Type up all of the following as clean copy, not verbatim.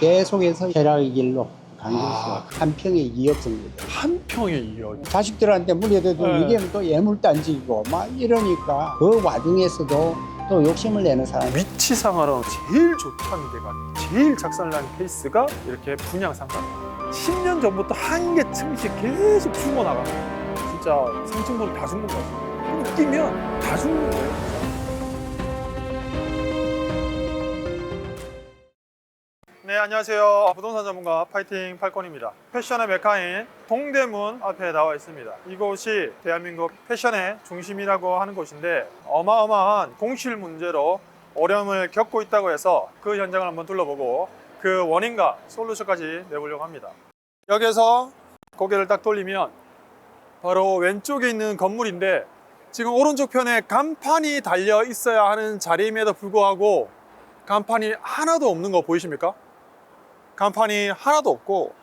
계속해서 쾌락의 길로 간 아, 것이요. 한 평에 2억 정도 돼요. 한 평에 2억. 자식들한테 물려대도 네. 이게 또 예물도 안 지고 막 이러니까 그 와중에서도 또 욕심을 내는 사람. 위치상으로 제일 좋다는 데가 제일 작살난 케이스가 이렇게 분양 상가예요. 10년 전부터 한 개 층씩 계속 줄고 나가는 거예요. 진짜 상층분을 다 죽는 거죠. 웃기면 다 죽는 거예요. 네, 안녕하세요. 부동산 전문가 파이팅 팔건입니다. 패션의 메카인 동대문 앞에 나와 있습니다. 이곳이 대한민국 패션의 중심이라고 하는 곳인데 어마어마한 공실 문제로 어려움을 겪고 있다고 해서 그 현장을 한번 둘러보고 그 원인과 솔루션까지 내보려고 합니다. 여기서 고개를 딱 돌리면 바로 왼쪽에 있는 건물인데 지금 오른쪽 편에 간판이 달려 있어야 하는 자리임에도 불구하고 간판이 하나도 없는 거 보이십니까? 간판이 하나도 없고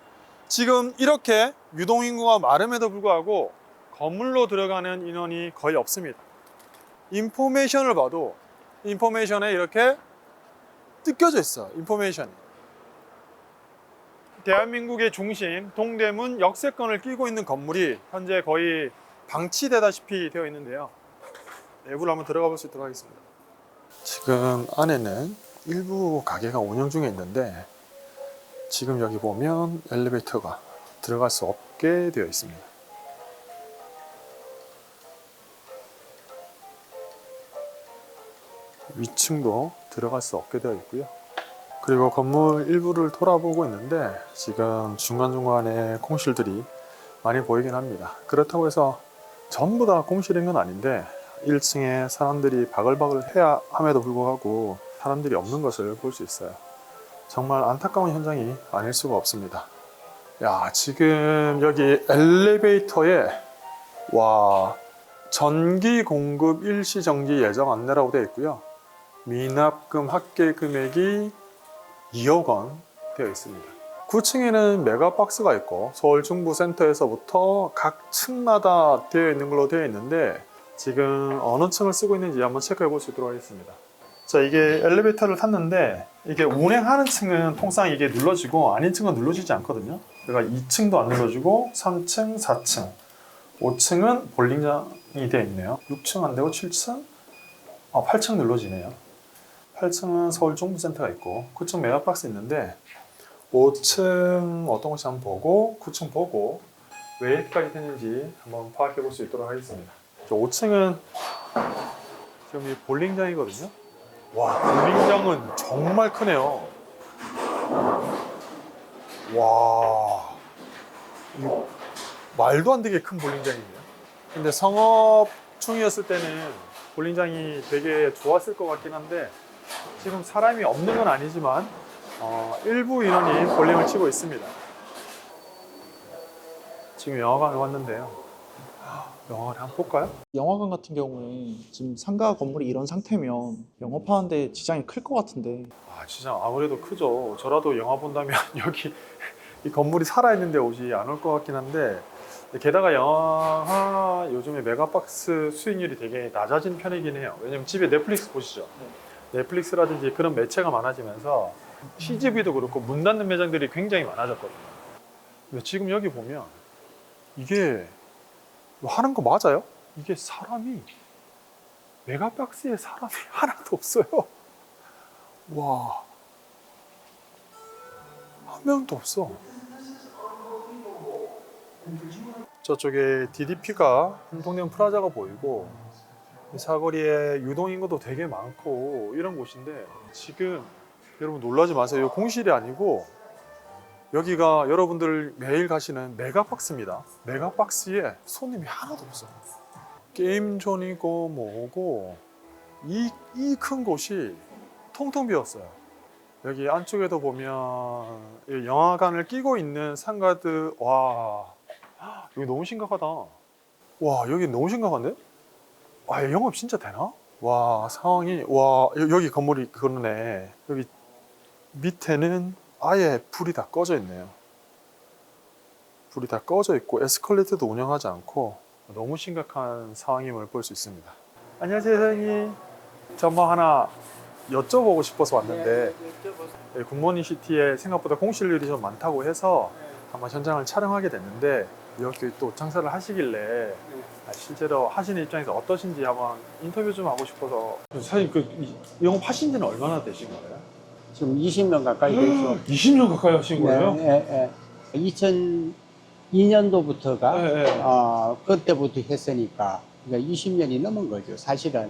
지금 이렇게 유동인구가 많음에도 불구하고 건물로 들어가는 인원이 거의 없습니다. 인포메이션을 봐도 인포메이션에 이렇게 뜯겨져 있어요. 인포메이션이. 대한민국의 중심 동대문 역세권을 끼고 있는 건물이 현재 거의 방치되다시피 되어 있는데요. 내부를 한번 들어가 볼 수 있도록 하겠습니다. 지금 안에는 일부 가게가 운영 중에 있는데 지금 여기 보면 엘리베이터가 들어갈 수 없게 되어 있습니다. 위층도 들어갈 수 없게 되어 있고요. 그리고 건물 일부를 돌아보고 있는데 지금 중간중간에 공실들이 많이 보이긴 합니다. 그렇다고 해서 전부 다 공실인 건 아닌데 1층에 사람들이 바글바글 해야 함에도 불구하고 사람들이 없는 것을 볼 수 있어요. 정말 안타까운 현장이 아닐 수가 없습니다. 야, 지금 여기 엘리베이터에 와 전기 공급 일시 정지 예정 안내라고 되어 있고요. 미납금 합계 금액이 2억 원 되어 있습니다. 9층에는 메가박스가 있고 서울 중부센터에서부터 각 층마다 되어 있는 걸로 되어 있는데 지금 어느 층을 쓰고 있는지 한번 체크해 볼 수 있도록 하겠습니다. 자, 이게 엘리베이터를 탔는데 이게 운행하는 층은 통상 이게 눌러지고 아닌 층은 눌러지지 않거든요. 그러니까 2층도 안 눌러지고 3층, 4층, 5층은 볼링장이 되어 있네요. 6층 안 되고 7층, 8층 눌러지네요. 8층은 서울 중부센터가 있고 9층 메가박스 있는데 5층 어떤 곳이 한번 보고 9층 보고 왜 이렇게까지 됐는지 한번 파악해 볼 수 있도록 하겠습니다. 5층은 지금 이 볼링장이거든요. 와, 볼링장은 정말 크네요. 와, 이거 말도 안 되게 큰 볼링장이네요. 근데 성업 중이었을 때는 볼링장이 되게 좋았을 것 같긴 한데 지금 사람이 없는 건 아니지만 일부 인원이 볼링을 치고 있습니다. 지금 영화관에 왔는데요. 영화관에 한번 볼까요? 영화관 같은 경우에 지금 상가 건물이 이런 상태면 영업하는데 지장이 클 것 같은데. 진짜 아무래도 크죠. 저라도 영화 본다면 여기 이 건물이 살아있는데 오지 않을 것 같긴 한데 게다가 영화 요즘에 메가박스 수익률이 되게 낮아진 편이긴 해요. 왜냐면 집에 넷플릭스 보시죠. 넷플릭스라든지 그런 매체가 많아지면서 CGV도 그렇고 문 닫는 매장들이 굉장히 많아졌거든요. 근데 지금 여기 보면 이게 하는 거 맞아요? 이게 사람이 메가박스에 사람이 하나도 없어요. 와, 한 명도 없어. 저쪽에 DDP가 동대문 프라자가 보이고 사거리에 유동인구도 되게 많고 이런 곳인데 지금 여러분 놀라지 마세요. 공실이 아니고 여기가 여러분들 매일 가시는 메가박스입니다. 메가박스에 손님이 하나도 없어. 게임존이고 뭐고 이 큰 곳이 통통 비었어요. 여기 안쪽에도 보면 영화관을 끼고 있는 상가들. 와, 여기 너무 심각하다. 와, 여기 너무 심각한데? 영업 진짜 되나? 와, 상황이. 와, 여기 건물이 그러네. 여기 밑에는 아예 불이 다 꺼져 있네요. 불이 다 꺼져 있고 에스컬레이터도 운영하지 않고 너무 심각한 상황임을 볼 수 있습니다. 안녕하세요, 사장님. 전망 하나 여쭤보고 싶어서 왔는데 굿모닝 시티에 생각보다 공실률이 좀 많다고 해서 한번 현장을 촬영하게 됐는데 이렇게 또 장사를 하시길래 실제로 하시는 입장에서 어떠신지 한번 인터뷰 좀 하고 싶어서. 사장님 영업하신 지는 얼마나 되신 거예요? 지금 20년 가까이 됐죠. 20년 가까이 하신 거예요? 네, 2002년도부터가 네. 그때부터 했으니까 그러니까 20년이 넘은 거죠, 사실은.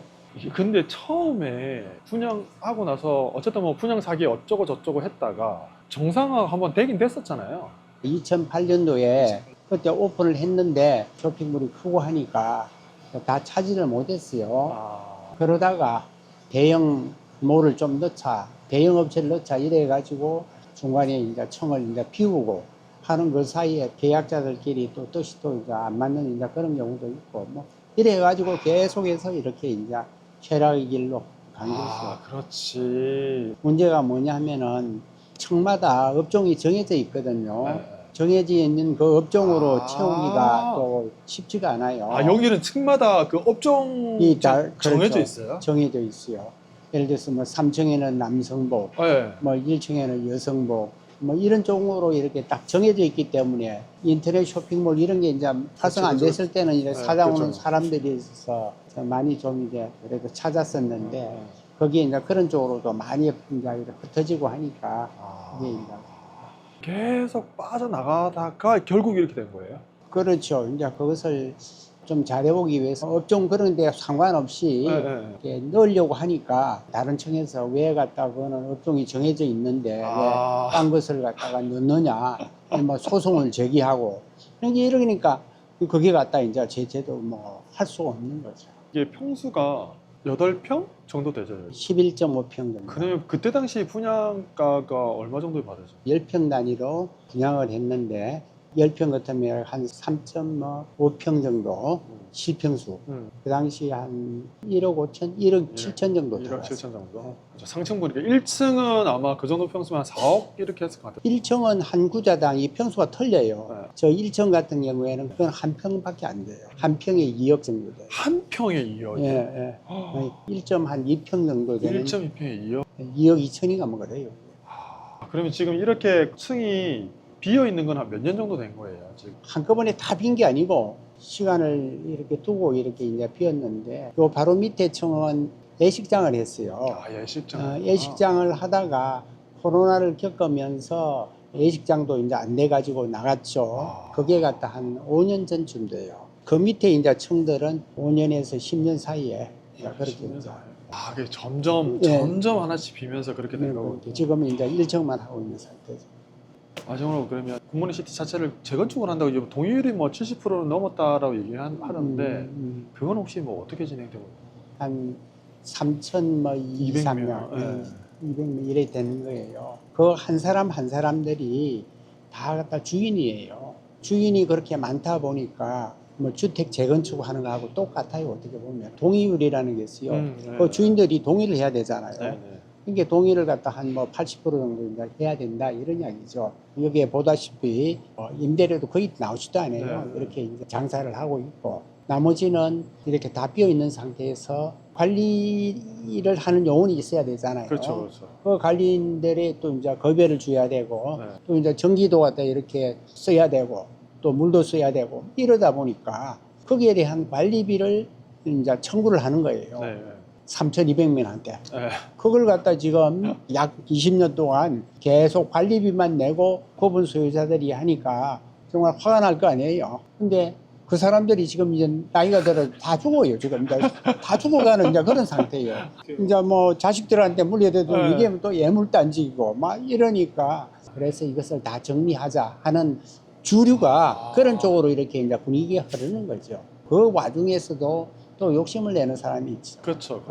근데 처음에 분양하고 나서 어쨌든 뭐 분양 사기 어쩌고 저쩌고 했다가 정상화 한번 되긴 됐었잖아요. 2008년도에 그때 오픈을 했는데 쇼핑몰이 크고 하니까 다 차지를 못했어요. 그러다가 대형 몰을 좀 넣자, 대형 업체를 넣자 이래 가지고 중간에 이제 청을 이제 비우고 하는 그 사이에 계약자들끼리 또 뜻이 또 이제 안 맞는 이제 그런 경우도 있고 뭐 이래 가지고 계속해서 이렇게 이제 쾌락의 길로 간 거죠. 그렇지. 문제가 뭐냐면은 청마다 업종이 정해져 있거든요. 네. 정해져 있는 그 업종으로 아. 채우기가 또 쉽지가 않아요. 여기는 층마다 그 업종이 정해져 그렇죠. 있어요? 정해져 있어요. 예를 들어서 뭐 3층에는 남성복, 네. 뭐 1층에는 여성복, 뭐 이런 쪽으로 이렇게 딱 정해져 있기 때문에 인터넷 쇼핑몰 이런 게 이제 활성 안 됐을 때는 이제 네, 찾아오는 그렇죠. 사람들이 있어서 많이 좀 이제 그래도 찾았었는데 네. 거기에 이제 그런 쪽으로도 많이 이제 이렇게 흩어지고 하니까 이게 이제 계속 빠져나가다가 결국 이렇게 된 거예요? 그렇죠. 이제 그것을 좀 잘해보기 위해서 업종 그런 데 상관없이 네. 이렇게 넣으려고 하니까 다른 층에서 왜 갖다 그거는 업종이 정해져 있는데 왜 딴 것을 갖다가 넣느냐 뭐 소송을 제기하고 이러니까 그게 갖다 이제 제재도 뭐 할 수가 없는 거죠. 이게 평수가 8평 정도 되죠? 11.5평 정도. 그러면 그때 당시 분양가가 얼마 정도 받으죠? 10평 단위로 분양을 했는데 10평 같으면 한 3.5평 정도 실평수. 그 당시 한 1억 5천, 1억 7천 정도 1억 7천 들어갔어요. 정도? 상층 보니까 1층은 아마 그 정도 평수면 한 4억 이렇게 했을 것 같아요. 1층은 한 구자당 이 평수가 틀려요. 네. 저 1층 같은 경우에는 그건 한 평밖에 안 돼요. 한 평에 2억 정도 돼요. 한 평에 2억이요? 예. 1.2평 정도 되는 1.2평에 2억? 2억 2천인가 뭐 그래요. 그러면 지금 이렇게 층이 비어 있는 건 한 몇 년 정도 된 거예요, 지금? 한꺼번에 다 빈 게 아니고 시간을 이렇게 두고 이렇게 이제 비었는데 요 바로 밑에 층은 예식장을 했어요. 예식장. 예식장을 하다가 코로나를 겪으면서 예식장도 이제 안 돼 가지고 나갔죠. 그게 갖다 한 5년 전쯤 돼요. 그 밑에 이제 층들은 5년에서 10년 사이에 그렇게 이제 그게 점점 예. 하나씩 비면서 그렇게 된 거고. 지금은 이제 1층만 하고 있는 상태죠. 마지막으로 그러면 굿모닝 시티 자체를 재건축을 한다고 이제 동의율이 뭐 70%는 넘었다라고 얘기하는데 그건 혹시 뭐 어떻게 진행되고 있나요? 한 3천 뭐 200명, 200명. 200명 이래 되는 거예요. 그 한 사람 한 사람들이 다 갖다 주인이에요. 주인이 그렇게 많다 보니까 뭐 주택 재건축하는 거하고 똑같아요. 어떻게 보면 동의율이라는 게 있어요. 네. 그 주인들이 동의를 해야 되잖아요. 네. 이게 동의를 갖다 한 뭐 80% 정도 이제 해야 된다 이런 이야기죠. 여기에 보다시피 임대료도 거의 나오지도 않아요. 네. 이렇게 이제 장사를 하고 있고 나머지는 이렇게 다 비어 있는 상태에서 관리를 하는 요원이 있어야 되잖아요. 그렇죠. 그 관리인들이 또 이제 급여를 줘야 되고 네. 또 이제 전기도 갖다 이렇게 써야 되고 또 물도 써야 되고 이러다 보니까 거기에 대한 관리비를 이제 청구를 하는 거예요. 네. 3,200명한테. 네. 그걸 갖다 지금 약 20년 동안 계속 관리비만 내고 구분 소유자들이 하니까 정말 화가 날 거 아니에요. 근데 그 사람들이 지금 이제 나이가 들어 다 죽어요. 지금 이제 다 죽어가는 이제 그런 상태예요. 이제 뭐 자식들한테 물려대도 네. 이게 또 예물단지고 막 이러니까 그래서 이것을 다 정리하자 하는 주류가 그런 쪽으로 이렇게 이제 분위기가 흐르는 거죠. 그 와중에서도 또 욕심을 내는 사람이 있죠. 그렇죠.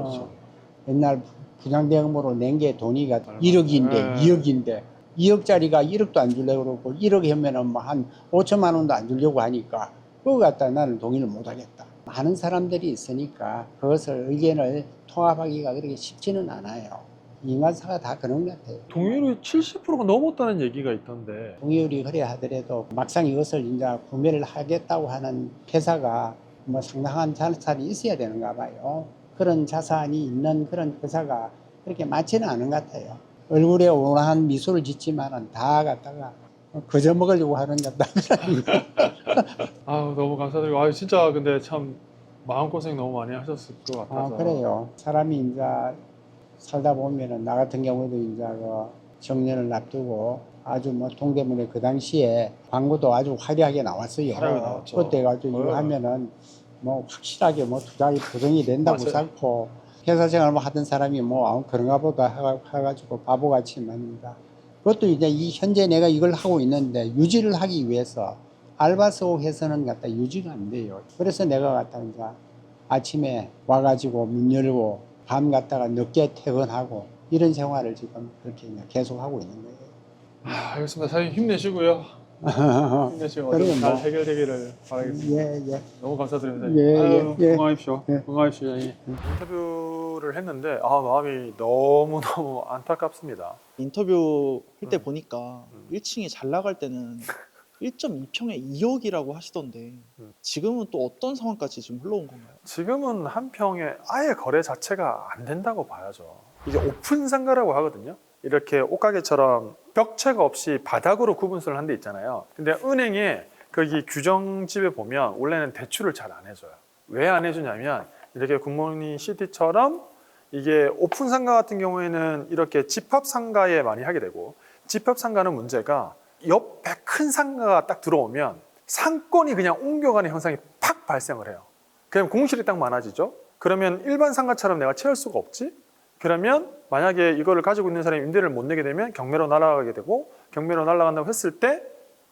옛날 분양대금으로 낸 게 돈이가 1억인데 네. 2억인데 2억짜리가 1억도 안 주려고 그러고 1억 하면은 뭐 한 5천만 원도 안 주려고 하니까 그거 갖다 나는 동의를 못 하겠다. 많은 사람들이 있으니까 그것을 의견을 통합하기가 그렇게 쉽지는 않아요. 인간사가 다 그런 것 같아요. 동의율이 70%가 넘었다는 얘기가 있던데. 동의율이 그래 하더라도 막상 이것을 이제 구매를 하겠다고 하는 회사가 뭐 상당한 자산이 있어야 되는가 봐요. 그런 자산이 있는 그런 회사가 그렇게 많지는 않은 것 같아요. 얼굴에 온화한 미소를 짓지만은 다 갖다가 그저 먹으려고 하는 것 같다. 아, 너무 감사드리고, 아, 진짜 근데 참 마음고생 너무 많이 하셨을 것 같아서. 그래요. 사람이 이제 살다 보면은 나 같은 경우도 이제 그 정년을 앞두고 아주 뭐 동대문에 그 당시에 광고도 아주 화려하게 나왔어요. 화려하게 나왔죠. 그때 가지고 이거 하면은 뭐 확실하게 뭐 투자가 부정이 된다고 맞아요. 쌓고 회사 생활 뭐 하던 사람이 뭐 그런가 보다 해가지고 바보같이 만든다. 그것도 이제 이 현재 내가 이걸 하고 있는데 유지를 하기 위해서 알바서 해서는 갖다 유지가 안 돼요. 그래서 내가 갖다 이제 아침에 와가지고 문 열고 밤 갔다가 늦게 퇴근하고 이런 생활을 지금 그렇게 이제 계속 하고 있는 거예요. 아, 알겠습니다. 사장님 힘내시고요. 힘내시고 그래요, 어떻게 잘 뭐. 해결되기를 바라겠습니다. 예. 너무 감사드립니다. 예, 아유, 예. 건강하십시오. 예. 건강하십시오. 예. 인터뷰를 했는데 마음이 너무너무 안타깝습니다. 인터뷰 할 때 음. 보니까 1층이 잘 나갈 때는 1.2평에 2억이라고 하시던데 지금은 또 어떤 상황까지 지금 흘러온 건가요? 지금은 한 평에 아예 거래 자체가 안 된다고 봐야죠. 이게 오픈 상가라고 하거든요. 이렇게 옷가게처럼 벽체가 없이 바닥으로 구분서를 한 데 있잖아요. 근데 은행에 거기 규정집에 보면 원래는 대출을 잘 안 해줘요. 왜 안 해주냐면 이렇게 굿모닝 시티처럼 이게 오픈 상가 같은 경우에는 이렇게 집합 상가에 많이 하게 되고, 집합 상가는 문제가 옆에 큰 상가가 딱 들어오면 상권이 그냥 옮겨가는 현상이 팍 발생을 해요. 그럼 공실이 딱 많아지죠. 그러면 일반 상가처럼 내가 채울 수가 없지. 그러면 만약에 이거를 가지고 있는 사람이 임대를 못 내게 되면 경매로 날아가게 되고, 경매로 날아간다고 했을 때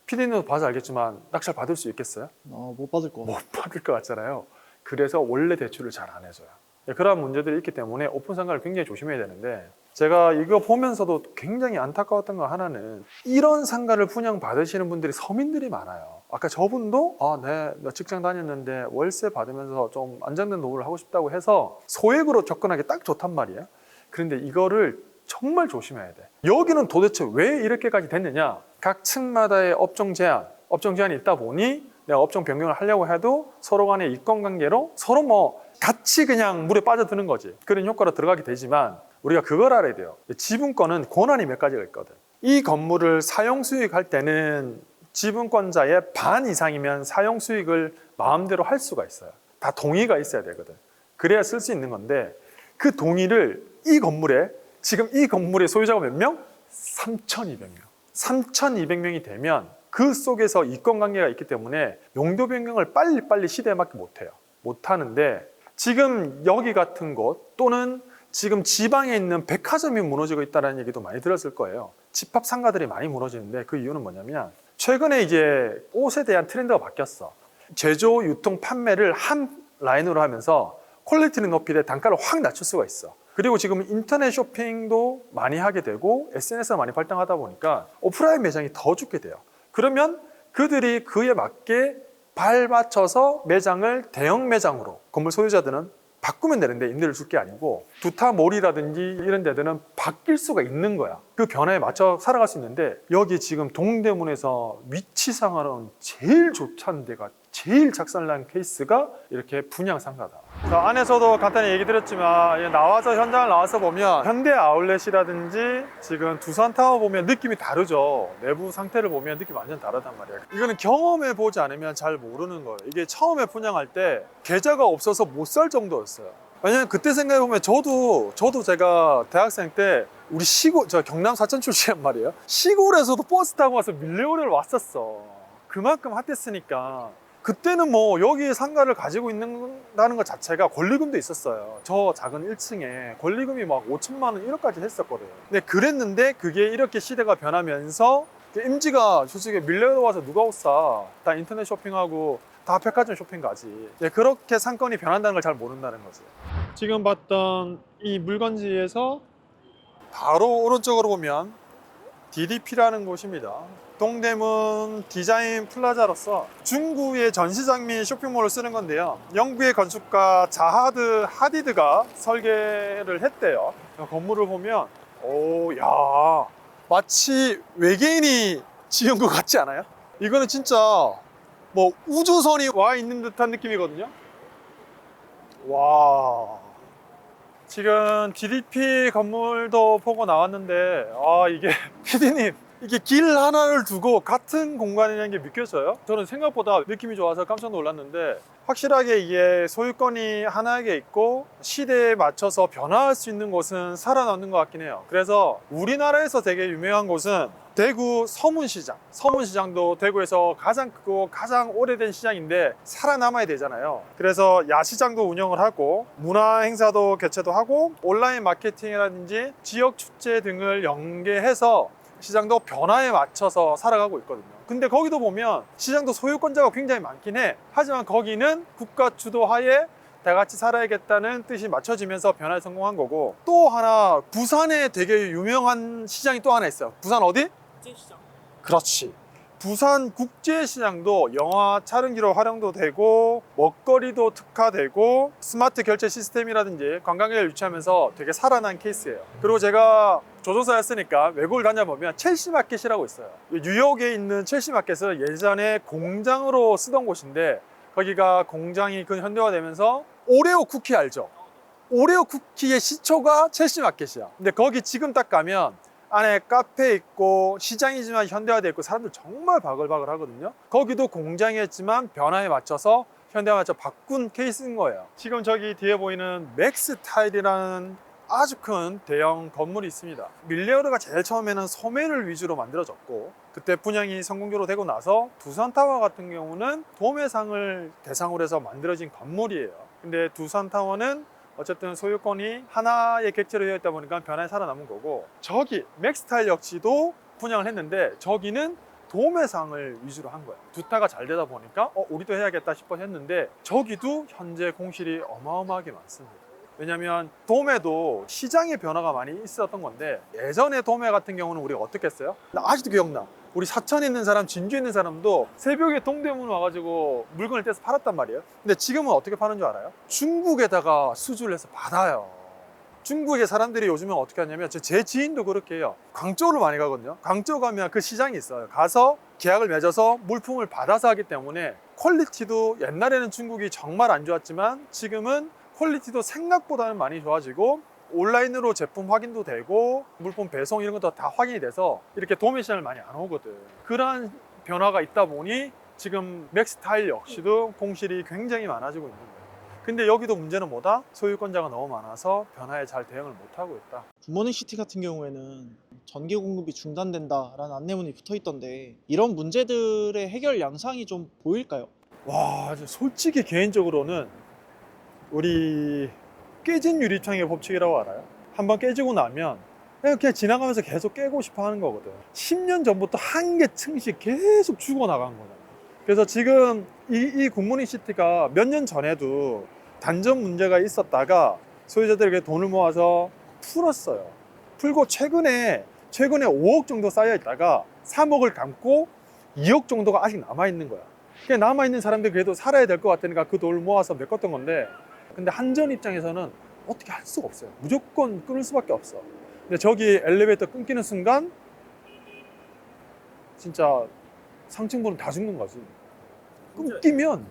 PD님도 봐서 알겠지만 낙찰 받을 수 있겠어요? 못 받을 것 같아요. 못 받을 것 같잖아요. 그래서 원래 대출을 잘 안 해줘요. 그런 문제들이 있기 때문에 오픈 상가를 굉장히 조심해야 되는데, 제가 이거 보면서도 굉장히 안타까웠던 거 하나는 이런 상가를 분양 받으시는 분들이 서민들이 많아요. 아까 저분도 나 직장 다녔는데 월세 받으면서 좀 안정된 노후를 하고 싶다고 해서 소액으로 접근하기 딱 좋단 말이에요. 그런데 이거를 정말 조심해야 돼. 여기는 도대체 왜 이렇게까지 됐느냐? 각 층마다의 업종 제한이 있다 보니 내가 업종 변경을 하려고 해도 서로 간의 이권관계로 서로 뭐 같이 그냥 물에 빠져드는 거지. 그런 효과로 들어가게 되지만 우리가 그걸 알아야 돼요. 지분권은 권한이 몇 가지가 있거든. 이 건물을 사용 수익할 때는 지분권자의 반 이상이면 사용 수익을 마음대로 할 수가 있어요. 다 동의가 있어야 되거든. 그래야 쓸 수 있는 건데, 그 동의를 이 건물에, 지금 이 건물의 소유자가 몇 명? 3,200명. 3,200명이 되면 그 속에서 이권관계가 있기 때문에 용도 변경을 빨리빨리 시대에 맞게 못해요. 못하는데, 지금 여기 같은 곳 또는 지금 지방에 있는 백화점이 무너지고 있다는 얘기도 많이 들었을 거예요. 집합 상가들이 많이 무너지는데 그 이유는 뭐냐면 최근에 이제 옷에 대한 트렌드가 바뀌었어. 제조, 유통, 판매를 한 라인으로 하면서 퀄리티는 높이되 단가를 확 낮출 수가 있어. 그리고 지금 인터넷 쇼핑도 많이 하게 되고 SNS가 많이 발달하다 보니까 오프라인 매장이 더 죽게 돼요. 그러면 그들이 그에 맞게 발맞춰서 매장을 대형 매장으로, 건물 소유자들은 바꾸면 되는데 임대를 줄 게 아니고 두타몰이라든지 이런 데들은 바뀔 수가 있는 거야. 그 변화에 맞춰 살아갈 수 있는데, 여기 지금 동대문에서 위치상으로는 제일 좋다는 데가, 제일 작살난 케이스가 이렇게 분양 상가다. 안에서도 간단히 얘기 드렸지만 나와서 현장을 나와서 보면 현대 아울렛이라든지 지금 두산타워 보면 느낌이 다르죠. 내부 상태를 보면 느낌이 완전 다르단 말이에요. 이거는 경험해 보지 않으면 잘 모르는 거예요. 이게 처음에 분양할 때 계좌가 없어서 못 살 정도였어요. 왜냐면 그때 생각해 보면 저도 제가 대학생 때 우리 시골, 저 경남 사천 출신란 말이에요. 시골에서도 버스 타고 와서 밀레오를 왔었어. 그만큼 핫했으니까. 그때는 뭐 여기 상가를 가지고 있는다는 것 자체가 권리금도 있었어요. 저 작은 1층에 권리금이 막 5천만 원 1억까지 했었거든요. 근데 그랬는데 그게 이렇게 시대가 변하면서 임지가 솔직히 밀레오 와서 누가 옷 사? 다 인터넷 쇼핑하고 다 백화점 쇼핑 가지. 그렇게 상권이 변한다는 걸 잘 모른다는 거지. 지금 봤던 이 물건지에서 바로 오른쪽으로 보면 DDP라는 곳입니다. 동대문 디자인 플라자로서 중구의 전시장 및 쇼핑몰을 쓰는 건데요. 영국의 건축가 자하드 하디드가 설계를 했대요. 건물을 보면 야, 마치 외계인이 지은 것 같지 않아요? 이거는 진짜 뭐 우주선이 와 있는 듯한 느낌이거든요. 와, 지금 DDP 건물도 보고 나왔는데 이게 PD님 이게 길 하나를 두고 같은 공간이라는 게 믿겨져요? 저는 생각보다 느낌이 좋아서 깜짝 놀랐는데 확실하게 이게 소유권이 하나에게 있고 시대에 맞춰서 변화할 수 있는 곳은 살아남는 것 같긴 해요. 그래서 우리나라에서 되게 유명한 곳은 대구 서문시장. 서문시장도 대구에서 가장 크고 가장 오래된 시장인데 살아남아야 되잖아요. 그래서 야시장도 운영을 하고 문화 행사도 개최도 하고 온라인 마케팅이라든지 지역 축제 등을 연계해서 시장도 변화에 맞춰서 살아가고 있거든요. 근데 거기도 보면 시장도 소유권자가 굉장히 많긴 해. 하지만 거기는 국가 주도하에 다 같이 살아야겠다는 뜻이 맞춰지면서 변화에 성공한 거고, 또 하나 부산에 되게 유명한 시장이 또 하나 있어요. 부산 어디? 국제시장. 그렇지. 부산 국제시장도 영화 촬영지로 활용도 되고 먹거리도 특화되고 스마트 결제 시스템이라든지 관광객을 유치하면서 되게 살아난 케이스예요. 그리고 제가 조종사였으니까 외국을 다녀보면 첼시 마켓이라고 있어요. 뉴욕에 있는 첼시 마켓은 예전에 공장으로 쓰던 곳인데 거기가 공장이 현대화되면서 오레오 쿠키 알죠? 오레오 쿠키의 시초가 첼시 마켓이야. 근데 거기 지금 딱 가면 안에 카페 있고 시장이지만 현대화되어 있고 사람들 정말 바글바글 하거든요. 거기도 공장이었지만 변화에 맞춰서 현대화 맞춰 바꾼 케이스인 거예요. 지금 저기 뒤에 보이는 맥스타일이라는 아주 큰 대형 건물이 있습니다. 밀레어르가 제일 처음에는 소매를 위주로 만들어졌고 그때 분양이 성공적으로 되고 나서 두산타워 같은 경우는 도매상을 대상으로 해서 만들어진 건물이에요. 근데 두산타워는 어쨌든 소유권이 하나의 객체로 되어 있다 보니까 변화에 살아남은 거고, 저기 맥스타일 역시도 분양을 했는데 저기는 도매상을 위주로 한 거예요. 두타가 잘 되다 보니까 우리도 해야겠다 싶어 했는데 저기도 현재 공실이 어마어마하게 많습니다. 왜냐면 도매도 시장의 변화가 많이 있었던 건데 예전에 도매 같은 경우는 우리가 어떻게 했어요? 나 아직도 기억나. 우리 사천에 있는 사람, 진주에 있는 사람도 새벽에 동대문 와가지고 물건을 떼서 팔았단 말이에요. 근데 지금은 어떻게 파는 줄 알아요? 중국에다가 수주를 해서 받아요. 중국의 사람들이 요즘은 어떻게 하냐면 제 지인도 그렇게 해요. 광저우를 많이 가거든요. 광저우 가면 그 시장이 있어요. 가서 계약을 맺어서 물품을 받아서 하기 때문에 퀄리티도 옛날에는 중국이 정말 안 좋았지만 지금은 퀄리티도 생각보다는 많이 좋아지고 온라인으로 제품 확인도 되고 물품 배송 이런 것도 다 확인이 돼서 이렇게 도매 시장을 많이 안 오거든. 그러한 변화가 있다 보니 지금 맥스타일 역시도 공실이 굉장히 많아지고 있는 거예요. 근데 여기도 문제는 뭐다? 소유권자가 너무 많아서 변화에 잘 대응을 못하고 있다. 굿모닝시티 같은 경우에는 전기 공급이 중단된다라는 안내문이 붙어 있던데 이런 문제들의 해결 양상이 좀 보일까요? 와, 솔직히 개인적으로는 우리 깨진 유리창의 법칙이라고 알아요? 한번 깨지고 나면 그냥 지나가면서 계속 깨고 싶어 하는 거거든. 10년 전부터 한 개 층씩 계속 죽어 나간 거잖아. 그래서 지금 이 굿모닝시티가 몇 년 전에도 단전 문제가 있었다가 소유자들에게 돈을 모아서 풀었어요. 풀고 최근에 5억 정도 쌓여 있다가 3억을 감고 2억 정도가 아직 남아 있는 거야. 남아 있는 사람들이 그래도 살아야 될 것 같으니까 그 돈을 모아서 메꿨던 건데, 근데 한전 입장에서는 어떻게 할 수가 없어요. 무조건 끊을 수밖에 없어. 근데 저기 엘리베이터 끊기는 순간 진짜 상층부는 다 죽는 거지. 끊기면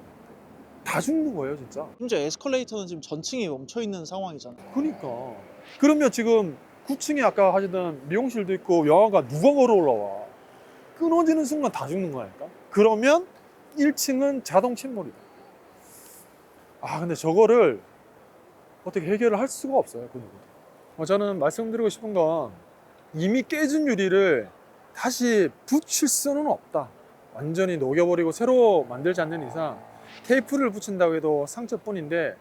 다 죽는 거예요, 진짜. 심지어 에스컬레이터는 지금 전층이 멈춰 있는 상황이잖아요. 그러니까. 그러면 지금 9층에 아까 하시던 미용실도 있고 영화가 누가 걸어 올라와. 끊어지는 순간 다 죽는 거니까. 그러면 1층은 자동 침몰이다. 근데 저거를 어떻게 해결을 할 수가 없어요, 그 누구도. 저는 말씀드리고 싶은 건 이미 깨진 유리를 다시 붙일 수는 없다. 완전히 녹여버리고 새로 만들지 않는 이상 테이프를 붙인다고 해도 상처뿐인데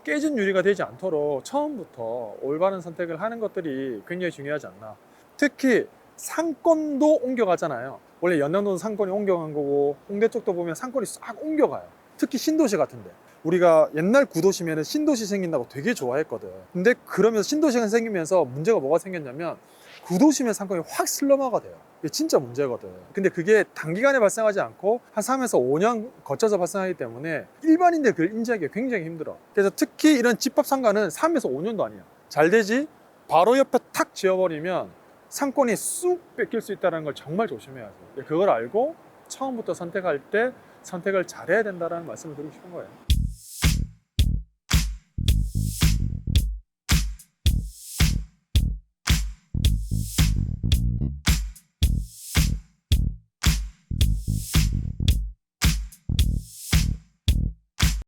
깨진 유리가 되지 않도록 처음부터 올바른 선택을 하는 것들이 굉장히 중요하지 않나. 특히 상권도 옮겨가잖아요. 원래 연남동은 상권이 옮겨간 거고 홍대 쪽도 보면 상권이 싹 옮겨가요. 특히 신도시 같은데 우리가 옛날 구도시면 신도시 생긴다고 되게 좋아했거든. 근데 그러면서 신도시가 생기면서 문제가 뭐가 생겼냐면 구도시면 상권이 확 슬럼화가 돼요. 이게 진짜 문제거든. 근데 그게 단기간에 발생하지 않고 한 3에서 5년 거쳐서 발생하기 때문에 일반인들 그걸 인지하기가 굉장히 힘들어. 그래서 특히 이런 집합 상가는 3에서 5년도 아니야. 잘 되지 바로 옆에 탁 지어버리면 상권이 쑥 뺏길 수 있다는 걸 정말 조심해야죠. 그걸 알고 처음부터 선택할 때 선택을 잘해야 된다는 말씀을 드리고 싶은 거예요.